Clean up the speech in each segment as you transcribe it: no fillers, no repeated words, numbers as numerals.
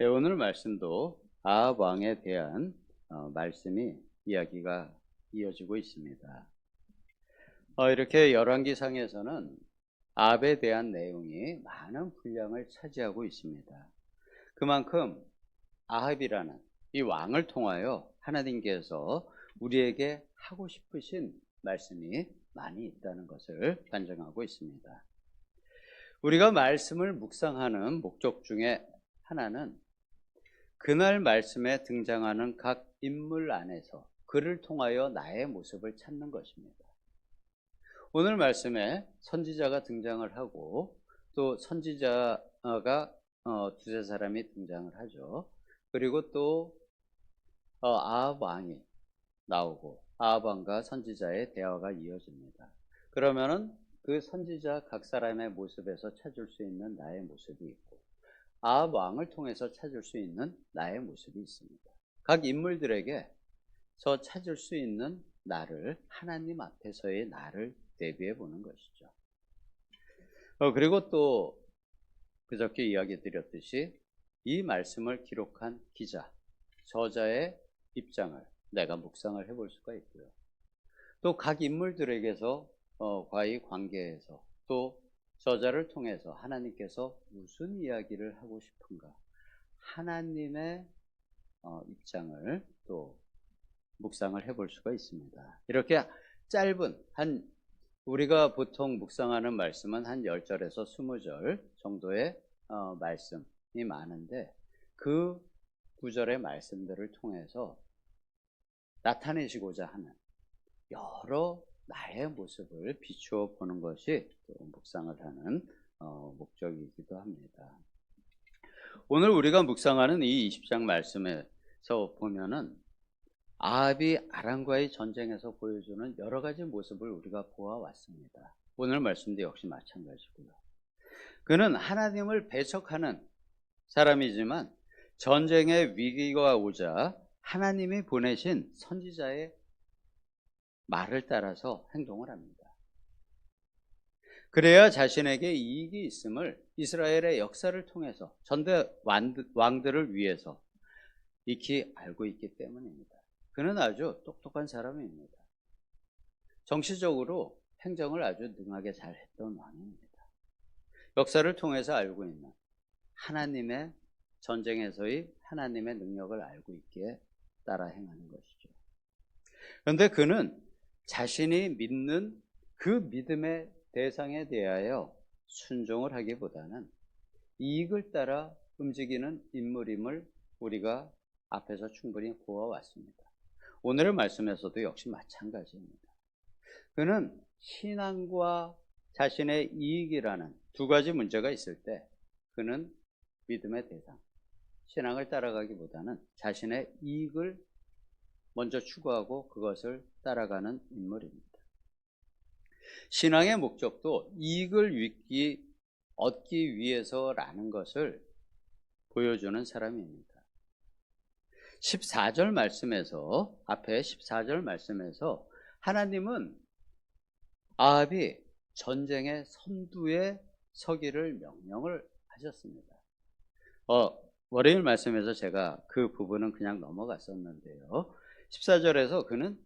오늘 말씀도 아합 왕에 대한 말씀이 이야기가 이어지고 있습니다. 이렇게 열왕기상에서는 아합에 대한 내용이 많은 분량을 차지하고 있습니다. 그만큼 아합이라는 이 왕을 통하여 하나님께서 우리에게 하고 싶으신 말씀이 많이 있다는 것을 반증하고 있습니다. 우리가 말씀을 묵상하는 목적 중에 하나는 그날 말씀에 등장하는 각 인물 안에서 그를 통하여 나의 모습을 찾는 것입니다. 오늘 말씀에 선지자가 등장을 하고 또 선지자가 두세 사람이 등장을 하죠. 그리고 또 아합 왕이 나오고 아합 왕과 선지자의 대화가 이어집니다. 그러면은 그 선지자 각 사람의 모습에서 찾을 수 있는 나의 모습이 있고 아합 왕을 통해서 찾을 수 있는 나의 모습이 있습니다. 각 인물들에게 저 찾을 수 있는 나를 하나님 앞에서의 나를 대비해 보는 것이죠. 그리고 또 그저께 이야기 드렸듯이 이 말씀을 기록한 기자, 저자의 입장을 내가 묵상을 해볼 수가 있고요. 또 각 인물들에게서 과의 관계에서 또 저자를 통해서 하나님께서 무슨 이야기를 하고 싶은가 하나님의 입장을 또 묵상을 해볼 수가 있습니다. 이렇게 짧은 우리가 보통 묵상하는 말씀은 한 10절에서 20절 정도의 말씀이 많은데 그 구절의 말씀들을 통해서 나타내시고자 하는 여러 나의 모습을 비추어 보는 것이 또 묵상을 하는 목적이기도 합니다. 오늘 우리가 묵상하는 이 20장 말씀에서 보면은 아합이 아람과의 전쟁에서 보여주는 여러 가지 모습을 우리가 보아왔습니다. 오늘 말씀도 역시 마찬가지고요. 그는 하나님을 배척하는 사람이지만 전쟁의 위기가 오자 하나님이 보내신 선지자의 말을 따라서 행동을 합니다. 그래야 자신에게 이익이 있음을 이스라엘의 역사를 통해서 전대 왕들을 위해서 익히 알고 있기 때문입니다. 그는 아주 똑똑한 사람입니다. 정치적으로 행정을 아주 능하게 잘했던 왕입니다. 역사를 통해서 알고 있는 하나님의 전쟁에서의 하나님의 능력을 알고 있기에 따라 행하는 것이죠. 그런데 그는 자신이 믿는 그 믿음의 대상에 대하여 순종을 하기보다는 이익을 따라 움직이는 인물임을 우리가 앞에서 충분히 보아왔습니다. 오늘의 말씀에서도 역시 마찬가지입니다. 그는 신앙과 자신의 이익이라는 두 가지 문제가 있을 때 그는 믿음의 대상, 신앙을 따라가기보다는 자신의 이익을 먼저 추구하고 그것을 따라가는 인물입니다. 신앙의 목적도 이익을 얻기 위해서라는 것을 보여주는 사람입니다. 14절 말씀에서 앞에 14절 말씀에서 하나님은 아합이 전쟁의 선두에 서기를 명령을 하셨습니다. 월요일 말씀에서 제가 그 부분은 그냥 넘어갔었는데요. 14절에서 그는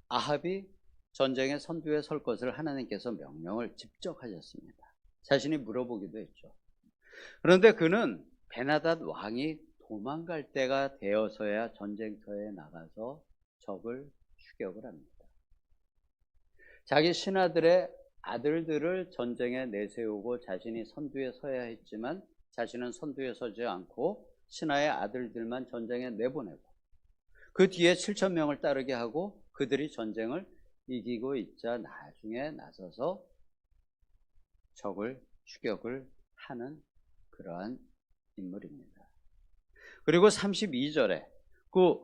아합이 전쟁의 선두에 설 것을 하나님께서 명령을 직접 하셨습니다. 자신이 물어보기도 했죠. 그런데 그는 베나닷 왕이 도망갈 때가 되어서야 전쟁터에 나가서 적을 추격을 합니다. 자기 신하들의 아들들을 전쟁에 내세우고 자신이 선두에 서야 했지만 자신은 선두에 서지 않고 신하의 아들들만 전쟁에 내보내고 그 뒤에 7,000명을 따르게 하고 그들이 전쟁을 이기고 있자 나중에 나서서 적을 추격을 하는 그러한 인물입니다. 그리고 32절에 그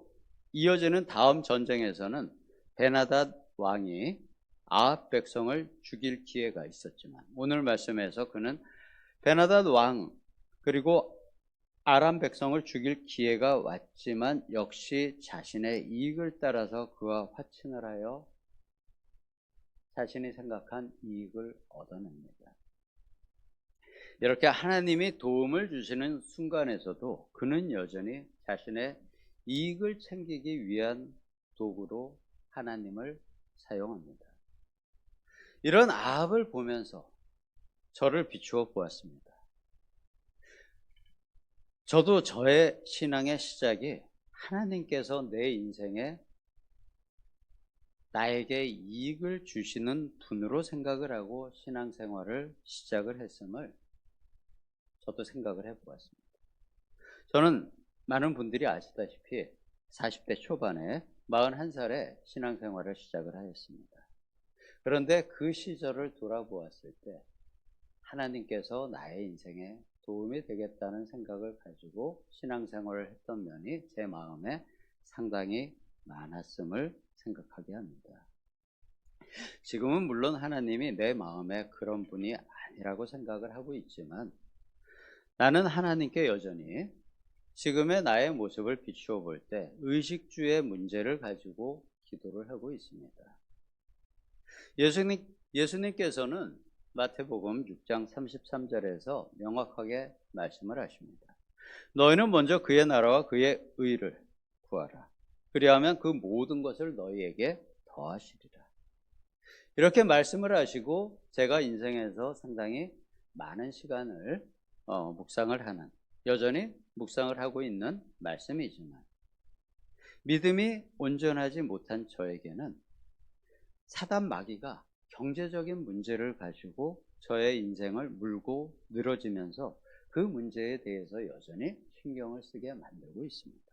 이어지는 다음 전쟁에서는 베나닷 왕이 아합 백성을 죽일 기회가 있었지만 오늘 말씀에서 그는 베나닷 왕 그리고 아람 백성을 죽일 기회가 왔지만 역시 자신의 이익을 따라서 그와 화친을 하여 자신이 생각한 이익을 얻어냅니다. 이렇게 하나님이 도움을 주시는 순간에서도 그는 여전히 자신의 이익을 챙기기 위한 도구로 하나님을 사용합니다. 이런 아합을 보면서 저를 비추어 보았습니다. 저도 저의 신앙의 시작이 하나님께서 내 인생에 나에게 이익을 주시는 분으로 생각을 하고 신앙생활을 시작을 했음을 저도 생각을 해보았습니다. 저는 많은 분들이 아시다시피 40대 초반에 41살에 신앙생활을 시작을 하였습니다. 그런데 그 시절을 돌아보았을 때 하나님께서 나의 인생에 도움이 되겠다는 생각을 가지고 신앙생활을 했던 면이 제 마음에 상당히 많았음을 생각하게 합니다. 지금은 물론 하나님이 내 마음에 그런 분이 아니라고 생각을 하고 있지만 나는 하나님께 여전히 지금의 나의 모습을 비추어 볼 때 의식주의 문제를 가지고 기도를 하고 있습니다. 예수님께서는 마태복음 6장 33절에서 명확하게 말씀을 하십니다. 너희는 먼저 그의 나라와 그의 의를 구하라. 그리하면 그 모든 것을 너희에게 더하시리라. 이렇게 말씀을 하시고 제가 인생에서 상당히 많은 시간을 묵상을 하는, 여전히 묵상을 하고 있는 말씀이지만 믿음이 온전하지 못한 저에게는 사단 마귀가 경제적인 문제를 가지고 저의 인생을 물고 늘어지면서 그 문제에 대해서 여전히 신경을 쓰게 만들고 있습니다.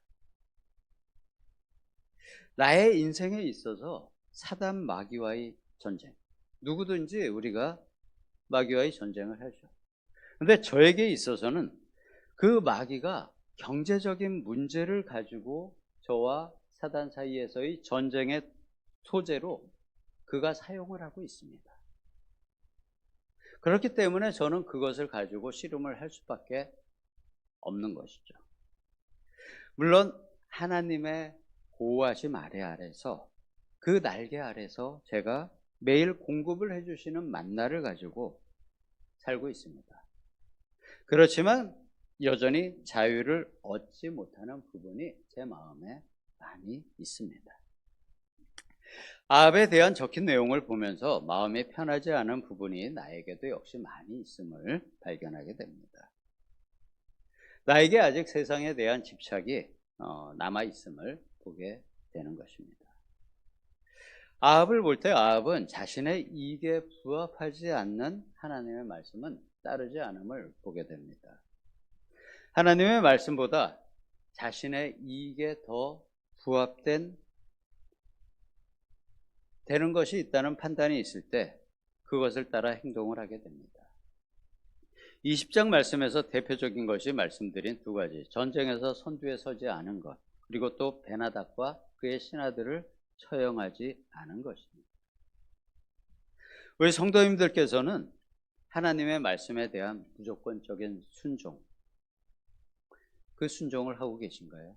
나의 인생에 있어서 사단 마귀와의 전쟁, 누구든지 우리가 마귀와의 전쟁을 하죠. 그런데 저에게 있어서는 그 마귀가 경제적인 문제를 가지고 저와 사단 사이에서의 전쟁의 소재로 그가 사용을 하고 있습니다. 그렇기 때문에 저는 그것을 가지고 씨름을 할 수밖에 없는 것이죠. 물론 하나님의 보호하심 아래서 그 날개 아래서 제가 매일 공급을 해주시는 만나를 가지고 살고 있습니다. 그렇지만 여전히 자유를 얻지 못하는 부분이 제 마음에 많이 있습니다. 아합에 대한 적힌 내용을 보면서 마음이 편하지 않은 부분이 나에게도 역시 많이 있음을 발견하게 됩니다. 나에게 아직 세상에 대한 집착이 남아있음을 보게 되는 것입니다. 아합을 볼 때 아합은 자신의 이익에 부합하지 않는 하나님의 말씀은 따르지 않음을 보게 됩니다. 하나님의 말씀보다 자신의 이익에 더 부합된 되는 것이 있다는 판단이 있을 때 그것을 따라 행동을 하게 됩니다. 20장 말씀에서 대표적인 것이 말씀드린 두 가지, 전쟁에서 선두에 서지 않은 것, 그리고 또 베나닥과 그의 신하들을 처형하지 않은 것입니다. 우리 성도님들께서는 하나님의 말씀에 대한 무조건적인 순종, 그 순종을 하고 계신가요?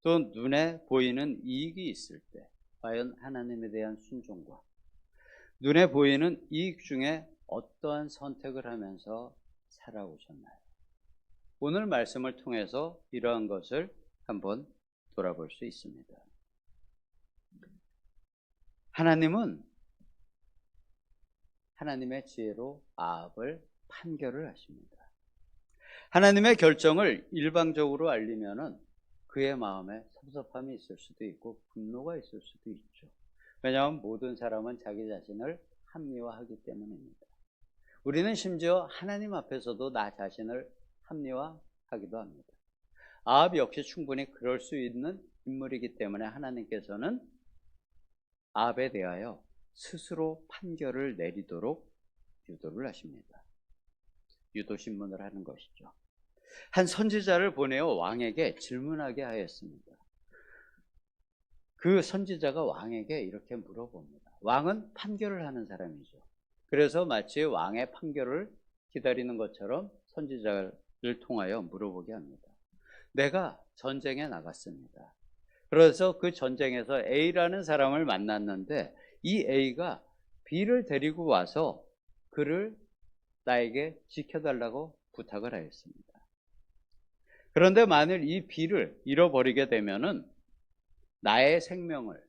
또 눈에 보이는 이익이 있을 때 과연 하나님에 대한 순종과 눈에 보이는 이익 중에 어떠한 선택을 하면서 살아오셨나요? 오늘 말씀을 통해서 이러한 것을 한번 돌아볼 수 있습니다. 하나님은 하나님의 지혜로 아합을 판결을 하십니다. 하나님의 결정을 일방적으로 알리면은 그의 마음에 섭섭함이 있을 수도 있고 분노가 있을 수도 있죠. 왜냐하면 모든 사람은 자기 자신을 합리화하기 때문입니다. 우리는 심지어 하나님 앞에서도 나 자신을 합리화하기도 합니다. 아합 역시 충분히 그럴 수 있는 인물이기 때문에 하나님께서는 아합에 대하여 스스로 판결을 내리도록 유도를 하십니다. 유도신문을 하는 것이죠. 한 선지자를 보내어 왕에게 질문하게 하였습니다. 그 선지자가 왕에게 이렇게 물어봅니다. 왕은 판결을 하는 사람이죠. 그래서 마치 왕의 판결을 기다리는 것처럼 선지자를 통하여 물어보게 합니다. 내가 전쟁에 나갔습니다. 그래서 그 전쟁에서 A라는 사람을 만났는데 이 A가 B를 데리고 와서 그를 나에게 지켜달라고 부탁을 하였습니다. 그런데 만일 이 비를 잃어버리게 되면은 나의 생명을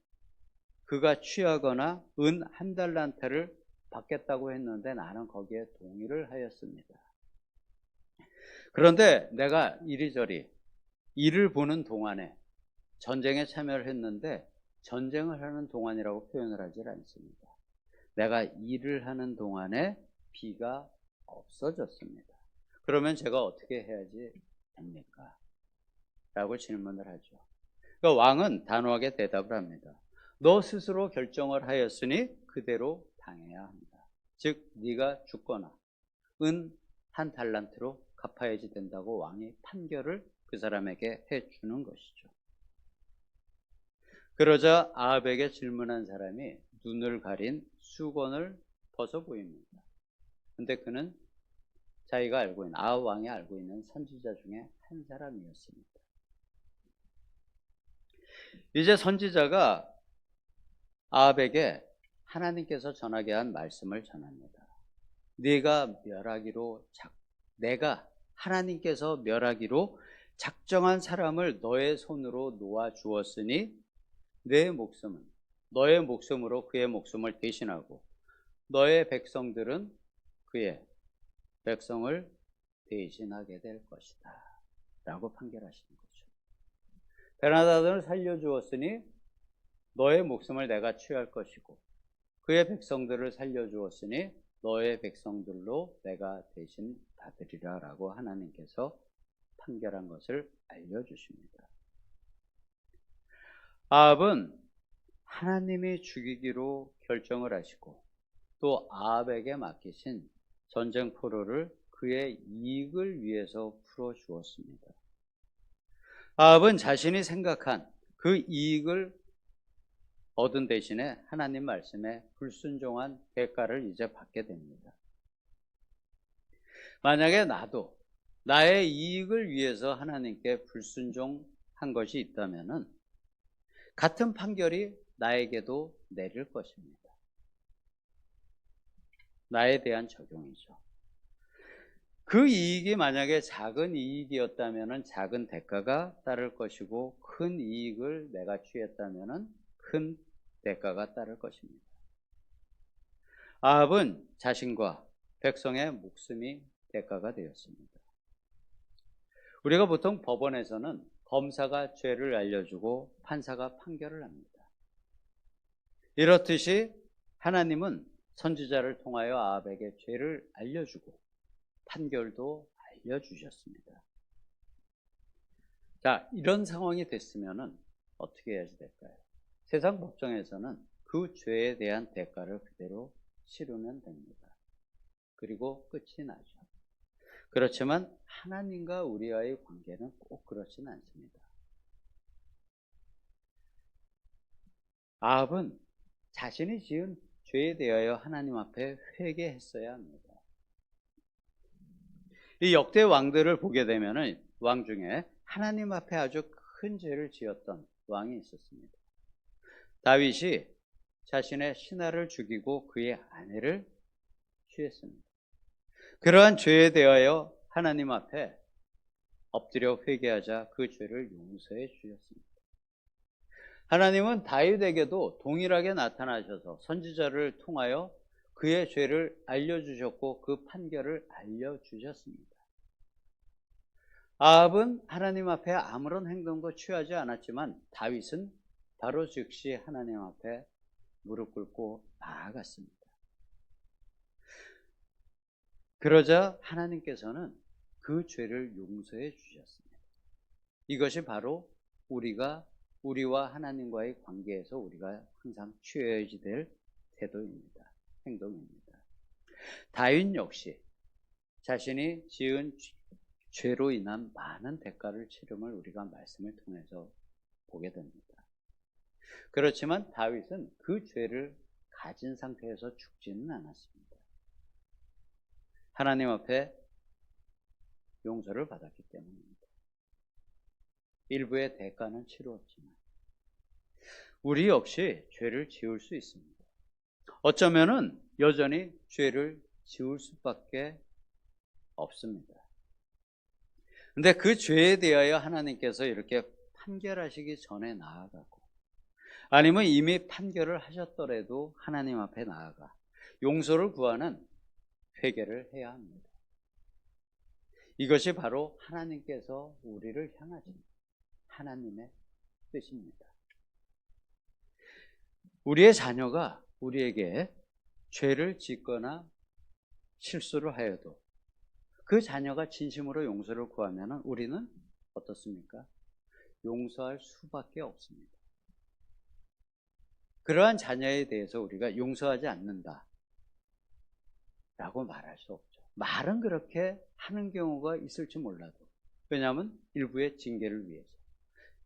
그가 취하거나 은 1달란트를 받겠다고 했는데 나는 거기에 동의를 하였습니다. 그런데 내가 이리저리 일을 보는 동안에 전쟁에 참여를 했는데 전쟁을 하는 동안이라고 표현을 하질 않습니다. 내가 일을 하는 동안에 비가 없어졌습니다. 그러면 제가 어떻게 해야지 됩니까? 라고 질문을 하죠. 그러니까 왕은 단호하게 대답을 합니다. 너 스스로 결정을 하였으니 그대로 당해야 합니다. 즉 네가 죽거나 은 1달란트로 갚아야지 된다고 왕이 판결을 그 사람에게 해주는 것이죠. 그러자 아합에게 질문한 사람이 눈을 가린 수건을 벗어 보입니다. 근데 그는 자기가 알고 있는, 아합 왕이 알고 있는 선지자 중에 한 사람이었습니다. 이제 선지자가 아합에게 하나님께서 전하게 한 말씀을 전합니다. 내가 하나님께서 멸하기로 작정한 사람을 너의 손으로 놓아 주었으니 내 목숨은 너의 목숨으로 그의 목숨을 대신하고 너의 백성들은 그의 백성을 대신하게 될 것이다 라고 판결하시는 거죠. 베나다드를 살려주었으니 너의 목숨을 내가 취할 것이고 그의 백성들을 살려주었으니 너의 백성들로 내가 대신 받으리라 라고 하나님께서 판결한 것을 알려주십니다. 아합은 하나님이 죽이기로 결정을 하시고 또 아합에게 맡기신 전쟁 포로를 그의 이익을 위해서 풀어주었습니다. 아합은 자신이 생각한 그 이익을 얻은 대신에 하나님 말씀에 불순종한 대가를 이제 받게 됩니다. 만약에 나도 나의 이익을 위해서 하나님께 불순종한 것이 있다면은 같은 판결이 나에게도 내릴 것입니다. 나에 대한 적용이죠. 그 이익이 만약에 작은 이익이었다면은 작은 대가가 따를 것이고 큰 이익을 내가 취했다면은 큰 대가가 따를 것입니다. 아합은 자신과 백성의 목숨이 대가가 되었습니다. 우리가 보통 법원에서는 검사가 죄를 알려주고 판사가 판결을 합니다. 이렇듯이 하나님은 선지자를 통하여 아합에게 죄를 알려주고 판결도 알려주셨습니다. 자, 이런 상황이 됐으면 어떻게 해야지 될까요? 세상 법정에서는 그 죄에 대한 대가를 그대로 치르면 됩니다. 그리고 끝이 나죠. 그렇지만 하나님과 우리와의 관계는 꼭 그렇진 않습니다. 아합은 자신이 지은 죄에 대하여 하나님 앞에 회개했어야 합니다. 이 역대 왕들을 보게 되면 왕 중에 하나님 앞에 아주 큰 죄를 지었던 왕이 있었습니다. 다윗이 자신의 신하를 죽이고 그의 아내를 취했습니다. 그러한 죄에 대하여 하나님 앞에 엎드려 회개하자 그 죄를 용서해 주셨습니다. 하나님은 다윗에게도 동일하게 나타나셔서 선지자를 통하여 그의 죄를 알려주셨고 그 판결을 알려주셨습니다. 아합은 하나님 앞에 아무런 행동도 취하지 않았지만 다윗은 바로 즉시 하나님 앞에 무릎 꿇고 나아갔습니다. 그러자 하나님께서는 그 죄를 용서해 주셨습니다. 이것이 바로 우리와 하나님과의 관계에서 우리가 항상 취해야지 될 태도입니다. 행동입니다. 다윗 역시 자신이 지은 죄로 인한 많은 대가를 치름을 우리가 말씀을 통해서 보게 됩니다. 그렇지만 다윗은 그 죄를 가진 상태에서 죽지는 않았습니다. 하나님 앞에 용서를 받았기 때문입니다. 일부의 대가는 치루었지만 우리 역시 죄를 지을 수 있습니다. 어쩌면은 여전히 죄를 지을 수밖에 없습니다. 근데 그 죄에 대하여 하나님께서 이렇게 판결하시기 전에 나아가고, 아니면 이미 판결을 하셨더라도 하나님 앞에 나아가 용서를 구하는 회개를 해야 합니다. 이것이 바로 하나님께서 우리를 향하신 하나님의 뜻입니다. 우리의 자녀가 우리에게 죄를 짓거나 실수를 하여도 그 자녀가 진심으로 용서를 구하면 우리는 어떻습니까? 용서할 수밖에 없습니다. 그러한 자녀에 대해서 우리가 용서하지 않는다 라고 말할 수 없죠. 말은 그렇게 하는 경우가 있을지 몰라도, 왜냐하면 일부의 징계를 위해서.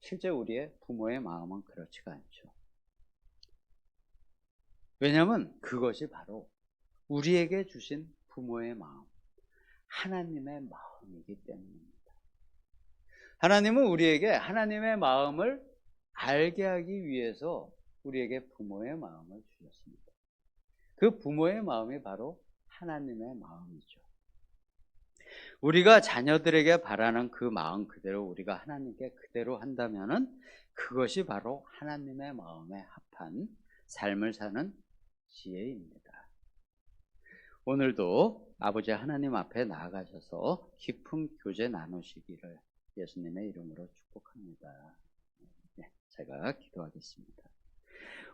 실제 우리의 부모의 마음은 그렇지가 않죠. 왜냐하면 그것이 바로 우리에게 주신 부모의 마음, 하나님의 마음이기 때문입니다. 하나님은 우리에게 하나님의 마음을 알게 하기 위해서 우리에게 부모의 마음을 주셨습니다. 그 부모의 마음이 바로 하나님의 마음이죠. 우리가 자녀들에게 바라는 그 마음 그대로 우리가 하나님께 그대로 한다면은 그것이 바로 하나님의 마음에 합한 삶을 사는 지혜입니다. 오늘도 아버지 하나님 앞에 나아가셔서 깊은 교제 나누시기를 예수님의 이름으로 축복합니다. 네, 제가 기도하겠습니다.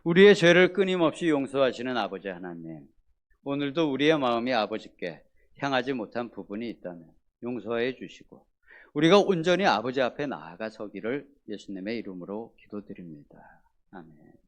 우리의 죄를 끊임없이 용서하시는 아버지 하나님, 오늘도 우리의 마음이 아버지께 향하지 못한 부분이 있다면 용서해 주시고 우리가 온전히 아버지 앞에 나아가 서기를 예수님의 이름으로 기도드립니다. 아멘.